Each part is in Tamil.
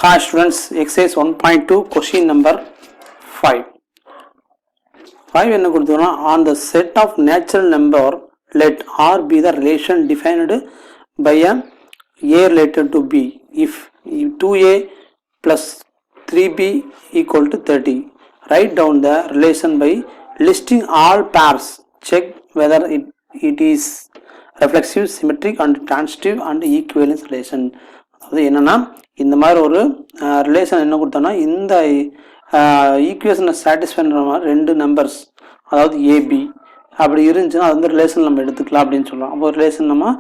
Hi students, exercise 1.2 question number 5. 5 என்ன கொடுத்தோம்னா on the set of natural number let R be the relation defined by a related to B if 2A plus 3B equal to 30. Write down the relation by listing all pairs. Check whether it is reflexive, symmetric and transitive and equivalence relation. அது என்னன்னா இந்த மாதிரி ஒரு ரிலேஷன் என்ன கொடுத்தோன்னா இந்த ஈக்குவேஷனை சாட்டிஸ்ஃபை பண்ணுற மாதிரி ரெண்டு நம்பர்ஸ் அதாவது ஏபி அப்படி இருந்துச்சுன்னா அது வந்து ரிலேஷன் நம்ம எடுத்துக்கலாம் அப்படின்னு சொல்லுவோம். அப்போ ரிலேஷன் நம்ம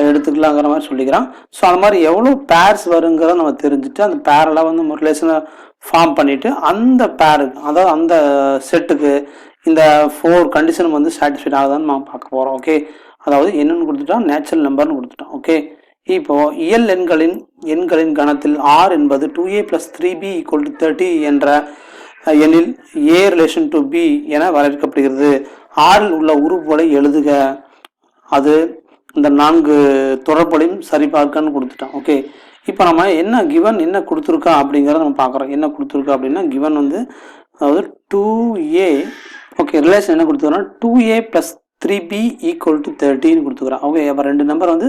எடுத்துக்கலாங்கிற மாதிரி சொல்லிக்கிறோம். ஸோ அந்த மாதிரி எவ்வளோ பேர்ஸ் வருங்கிறத நம்ம தெரிஞ்சுட்டு அந்த பேரெல்லாம் வந்து நம்ம ரிலேஷனை ஃபார்ம் பண்ணிவிட்டு அந்த பேருக்கு அதாவது அந்த செட்டுக்கு இந்த 4 கண்டிஷன் வந்து சாட்டிஸ்ஃபைட் ஆகுதான்னு நம்ம பார்க்க போகிறோம். ஓகே, அதாவது என்னென்னு கொடுத்துட்டோம், நேச்சுரல் நம்பர்னு கொடுத்துட்டோம். ஓகே, இப்போ இயல் எண்களின் கணத்தில் R என்பது 2A plus 3B equal to 30 என்ற எண்ணில் A relation to B என வரையறுக்கப்படுகிறது. ஆறில் உள்ள உறுப்புகளை எழுதுக. அது இந்த 4 தொடர்புகளையும் சரிபார்க்கன்னு கொடுத்துட்டோம். ஓகே, இப்போ நம்ம என்ன கிவன் என்ன கொடுத்துருக்கா அப்படிங்கிறத நம்ம பார்க்குறோம். என்ன கொடுத்துருக்கா அப்படின்னா கிவன் வந்து அதாவது 2A ஓகே ரிலேஷன் என்ன கொடுத்துருக்கோம்னா 2A plus 3B equal to 30 கொடுத்துக்கிறோம். ஓகே, அப்போ ரெண்டு நம்பர் வந்து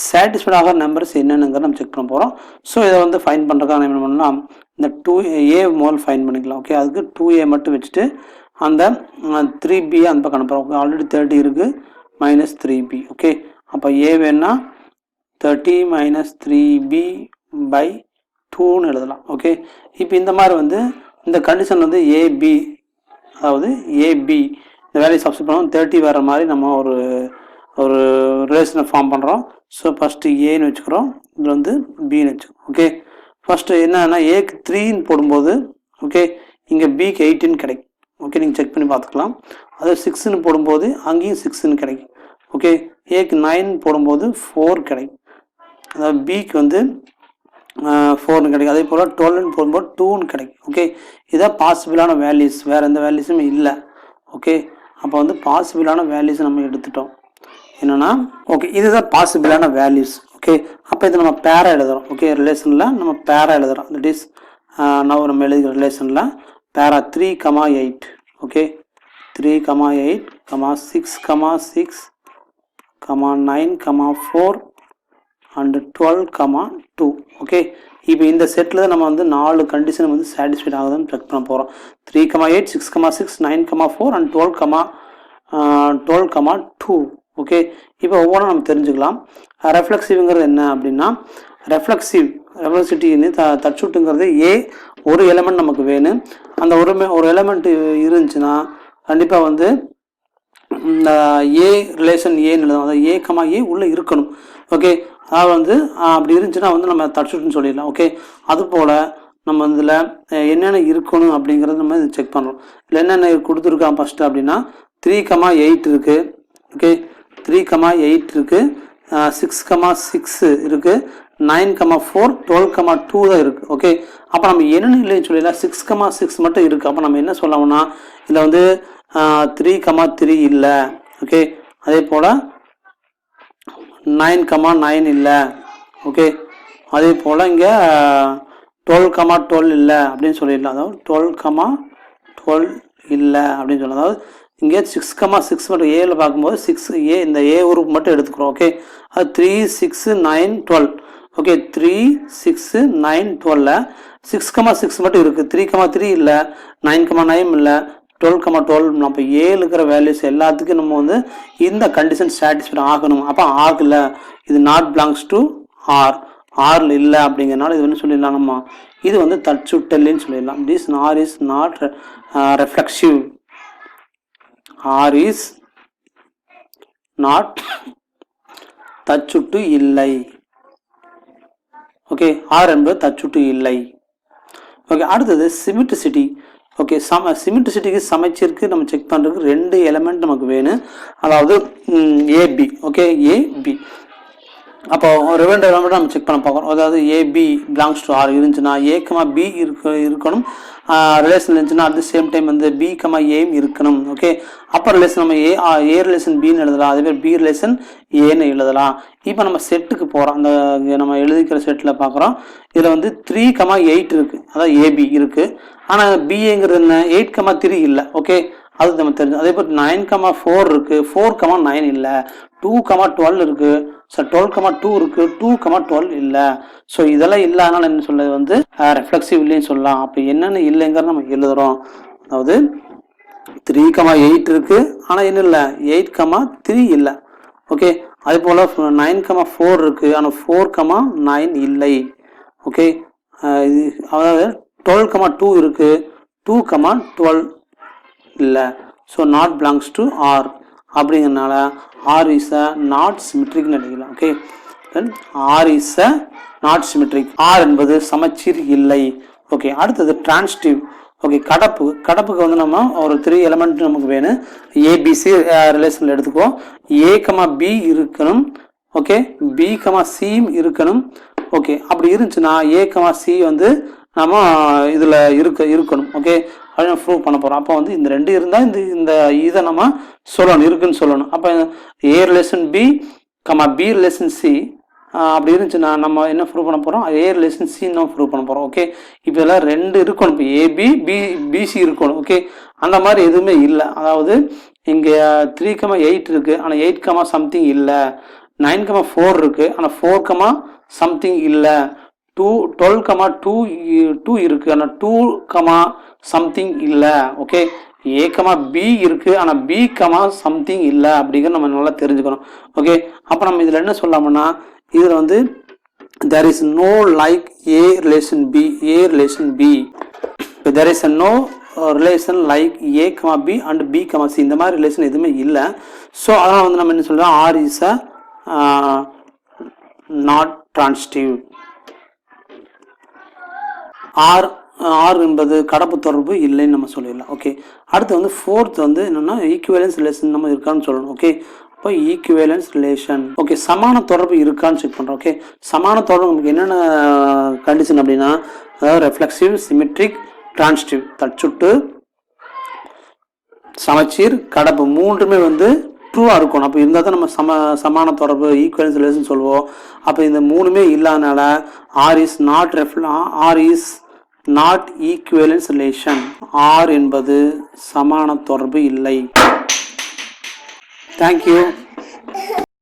சாட்டிஸ்ஃபைட் ஆகிற நம்பர்ஸ் என்னென்னுங்கிற நம்ம செக் பண்ண போகிறோம். ஸோ இதை வந்து ஃபைன் பண்ணுறதுக்காக என்ன பண்ணலாம், இந்த 2A முதல் ஃபைன் பண்ணிக்கலாம். ஓகே, அதுக்கு 2A மட்டும் வச்சுட்டு அந்த 3B அந்த பக்கம் அனுப்புகிறோம். ஓகே, ஆல்ரெடி 30 இருக்குது மைனஸ் 3B. ஓகே, அப்போ A வேணா 30 மைனஸ் 3B பை 2ன்னு எழுதலாம். ஓகே, இப்போ இந்த மாதிரி வந்து இந்த கண்டிஷன் வந்து AB அதாவது AB இந்த வேல்யூ சப்ஸ்டிட் பண்ணுவோம் 30 வர மாதிரி நம்ம ஒரு ரிலேஷனை ஃபார்ம் பண்ணுறோம். ஸோ ஃபஸ்ட்டு ஏன்னு வச்சுக்கிறோம், இதில் வந்து பின்னு வச்சுக்கிறோம். ஓகே, ஃபஸ்ட்டு என்னன்னா ஏக்கு 3ன்னு போடும்போது ஓகே இங்கே பிக்கு 18 கிடைக்கும். ஓகே, நீங்கள் செக் பண்ணி பார்த்துக்கலாம். அது 6ன்னு போடும்போது அங்கேயும் 6ன்னு கிடைக்கும். ஓகே, ஏக்கு 9 போடும்போது 4 கிடைக்கும். அதாவது பிக்கு வந்து 4ன்னு கிடைக்கும். அதே போல் 12ன்னு போடும்போது 2ன்னு கிடைக்கும். ஓகே, இதான் பாசிபிளான வேல்யூஸ், வேறு எந்த வேல்யூஸும் இல்லை. ஓகே, அப்போ வந்து பாசிபிளான வேல்யூஸ் நம்ம எடுத்துட்டோம். என்னென்னா ஓகே இதுதான் பாசிபிளான வேல்யூஸ். ஓகே, அப்போ இது நம்ம பேரா எழுதுகிறோம். ஓகே, ரிலேஷனில் நம்ம பேரா எழுதுகிறோம். தட் இஸ் நம்ம எழுதுகிற ரிலேஷனில் பேரா 3,8 ஓகே 3,8, 6,6, 9,4 அண்டு 12,2. ஓகே, இப்போ இந்த செட்டில் தான் நம்ம வந்து 4 கண்டிஷன் வந்து சாட்டிஸ்ஃபைட் ஆகுதுன்னு செக் பண்ண போகிறோம். 3,8, 6,6, 9,4 அண்ட் 12,2. ஓகே, இப்போ ஒவ்வொன்றும் நம்ம தெரிஞ்சுக்கலாம். ரெஃப்ளெக்சிவ்ங்கிறது என்ன அப்படின்னா ரெஃப்ளெக்சிவிட்டின்னு தச்சுட்டுங்கிறது ஒரு எலிமெண்ட் நமக்கு வேணும். அந்த ஒரு எலிமெண்ட் இருந்துச்சுன்னா கண்டிப்பாக வந்து இந்த ரிலேஷன் ஏன்னு எழுதும். அதாவது A உள்ளே இருக்கணும். ஓகே, அதாவது வந்து அப்படி இருந்துச்சுன்னா வந்து நம்ம தச்சுட்டுன்னு சொல்லிடலாம். ஓகே, அதுபோல் நம்ம இதில் என்னென்ன இருக்கணும் அப்படிங்கிறது நம்ம இது செக் பண்ணுறோம். இதில் என்னென்ன கொடுத்துருக்கான் ஃபஸ்ட்டு அப்படின்னா 3,8 இருக்குது. ஓகே, 3,8 இருக்குது, 6,6 இருக்குது, 9,4, 12,2 தான் இருக்குது. ஓகே, அப்போ நம்ம என்னென்னு இல்லைன்னு சொல்லிடலாம். 6,6 மட்டும் இருக்குது. அப்போ நம்ம என்ன சொல்லலாம்னா இதில் வந்து 3,3 இல்லை. ஓகே, அதே போல் 9,9 இல்லை. ஓகே, அதே போல் இங்கே 12,12 இல்லை அப்படின்னு சொல்லிடலாம். அதாவது 12,12 இல்லை அப்படின்னு சொல்லலாம். அதாவது இங்கே 6,6 மட்டும் ஏல பார்க்கும்போது 6A இந்த A உறுப்பு மட்டும் எடுத்துக்கிறோம். ஓகே, அது 3, 6, 9, 12. ஓகே, 3, 6, 9, 12 6,6 மட்டும் இருக்குது. 3,3 இல்லை, 9,9 இல்லை, 12,12. அப்போ இருக்கிற வேல்யூஸ் எல்லாத்துக்கும் நம்ம வந்து இந்த கண்டிஷன் சாட்டிஸ்ஃபைட் ஆகணும். அப்போ ஆகலை, இது நாட் பிலாங்ஸ் டு ஆரில் இல்லை அப்படிங்கிறனால இது வந்து சொல்லிடலாம். நம்ம இது வந்து தச்சுட்டல்னு சொல்லிடலாம். This R is not reflexive. R is not தச்சுட்டு இல்லை. ஓகே, R என்பது தச்சுட்டு இல்லை. ஓகே, அடுத்தது சிமெட்ரிசிட்டி. ஓகே, சிமெட்ரிசிட்டிக்கு சமைச்சிருக்கு நம்ம செக் பண்ணுறதுக்கு 2 எலிமெண்ட் நமக்கு வேணும். அதாவது AB. ஓகே, AB அப்போ ரிமைண்டர் எலமெண்ட் நம்ம செக் பண்ண பார்க்குறோம். அதாவது ஏபி பிலாங்ஸ் டு ஆர் இருந்துச்சுன்னா ஏ கமா பி இருக்கணும் ரிலேஷன் இருந்துச்சுன்னா அட் த சேம் டைம் வந்து பி கமா ஏம் இருக்கணும். ஓகே, அப்போ ரிலேஷன் நம்ம ஏ ரிலேஷன் பின்னு எழுதலாம், அதே மாதிரி பி ரிலேஷன் ஏன்னு எழுதலாம். இப்போ நம்ம செட்டுக்கு போகிறோம். அந்த நம்ம எழுதிக்கிற செட்டில் பார்க்குறோம். இதில் வந்து 3,8 இருக்குது, அதாவது ஏபி இருக்குது. ஆனால் பிஏங்கிறது என்ன 8,3 இல்லை. ஓகே, அது நம்ம தெரிஞ்சு. அதே போல் 9,4 இருக்குது, 4,9 இல்லை. 2,12 இருக்குது, ஸோ 12,2 இருக்குது, 2,12 இல்லை. ஸோ இதெல்லாம் இல்லாதனால என்ன சொல்றது வந்து ரெஃப்ளெக்சிவ் இல்லைன்னு சொல்லலாம். அப்போ என்னென்ன இல்லைங்கிறத நம்ம எழுதுகிறோம். அதாவது 3,8 இருக்குது, ஆனால் என்ன இல்லை 8,3 இல்லை. ஓகே, அதே போல் 9,4 இருக்குது, ஆனால் 4,9 இல்லை. ஓகே, அதாவது 12,2 இருக்குது, 2,12 இல்லை. So not belongs to R அப்படிங்கிறதுனால ஆர் இஸ் அ நாட் சிமெட்ரிக்னு நினைக்கலாம். Okay, then R is a not symmetric. R என்பது சமச்சீர் இல்லை. ஓகே, அடுத்தது டிரான்ஸ்டிவ். ஓகே, கடப்புக்கு வந்து நம்ம ஒரு 3 எலிமெண்ட் நமக்கு வேணும். ஏபிசி ரிலேஷனில் எடுத்துக்குவோம். ஏ கமா பி இருக்கணும். ஓகே, பி கமா சியும் இருக்கணும். ஓகே, அப்படி இருந்துச்சுன்னா ஏ கமா சி வந்து நம்ம இதில் இருக்கணும். ஓகே, அப்படின்னு ப்ரூவ் பண்ண போகிறோம். அப்போ வந்து இந்த 2 இருந்தால் இந்த இதை நம்ம சொல்லணும், இருக்குன்னு சொல்லணும். அப்போ A relation B comma B relation C அப்படி இருந்துச்சுன்னா நம்ம என்ன ப்ரூவ் பண்ண போகிறோம், ஏ ரிலேஷன் சி நம்ம ப்ரூவ் பண்ண போகிறோம். ஓகே, இப்போ இதெல்லாம் 2 இருக்கணும். இப்போ ஏபி பிசி இருக்கணும். ஓகே, அந்த மாதிரி எதுவுமே இல்லை. அதாவது இங்கே 3,8 இருக்குது, ஆனால் 8, சம்திங் இல்லை. 9,4 இருக்குது, ஆனால் 4, சம்திங் இல்லை. 12,2 இருக்குது, ஆனால் 2, சம்திங் இல்லை. ஓகே, ஏ கமா பி இருக்குது, ஆனால் பி சம்திங் இல்லை அப்படிங்கிற நம்ம நல்லா தெரிஞ்சுக்கணும். ஓகே, அப்போ நம்ம இதில் என்ன சொல்லலாம்னா இதில் வந்து there is no like A relation B, A relation B. இப்போ there is no relation like A, B and B, C. இந்த மாதிரி ரிலேஷன் எதுவுமே இல்லை. ஸோ அதனால் வந்து நம்ம என்ன சொல்கிறோம், R is a not transitive. R என்பது கடப்பு தொடர்பு இல்லைன்னு நம்ம சொல்லிடலாம். ஓகே, அடுத்து வந்து 4th வந்து என்னென்னா ஈக்குவேலன்ஸ் ரிலேஷன் நம்ம இருக்கான்னு சொல்லணும். ஓகே, இப்போ ஈக்குவேலன்ஸ் ரிலேஷன். ஓகே, சமான தொடர்பு இருக்கான்னு செக் பண்ணுறோம். ஓகே, சமான தொடர்பு நமக்கு என்னென்ன கண்டிஷன் அப்படின்னா, அதாவது ரெஃப்ளெக்சிவ், சிமெட்ரிக், டிரான்சிட்டிவ், தற்சுட்டு, சமச்சீர், கடப்பு 3மே வந்து ட்ரூவாக இருக்கணும். அப்போ இருந்தால் தான் நம்ம சமான தொடர்பு ஈக்குவேலன்ஸ் ரிலேஷன் சொல்லுவோம். அப்போ இந்த 3மே இல்லாதனால R is not equivalence relation. R என்பது சமான தொடர்பு இல்லை. தேங்க்யூ.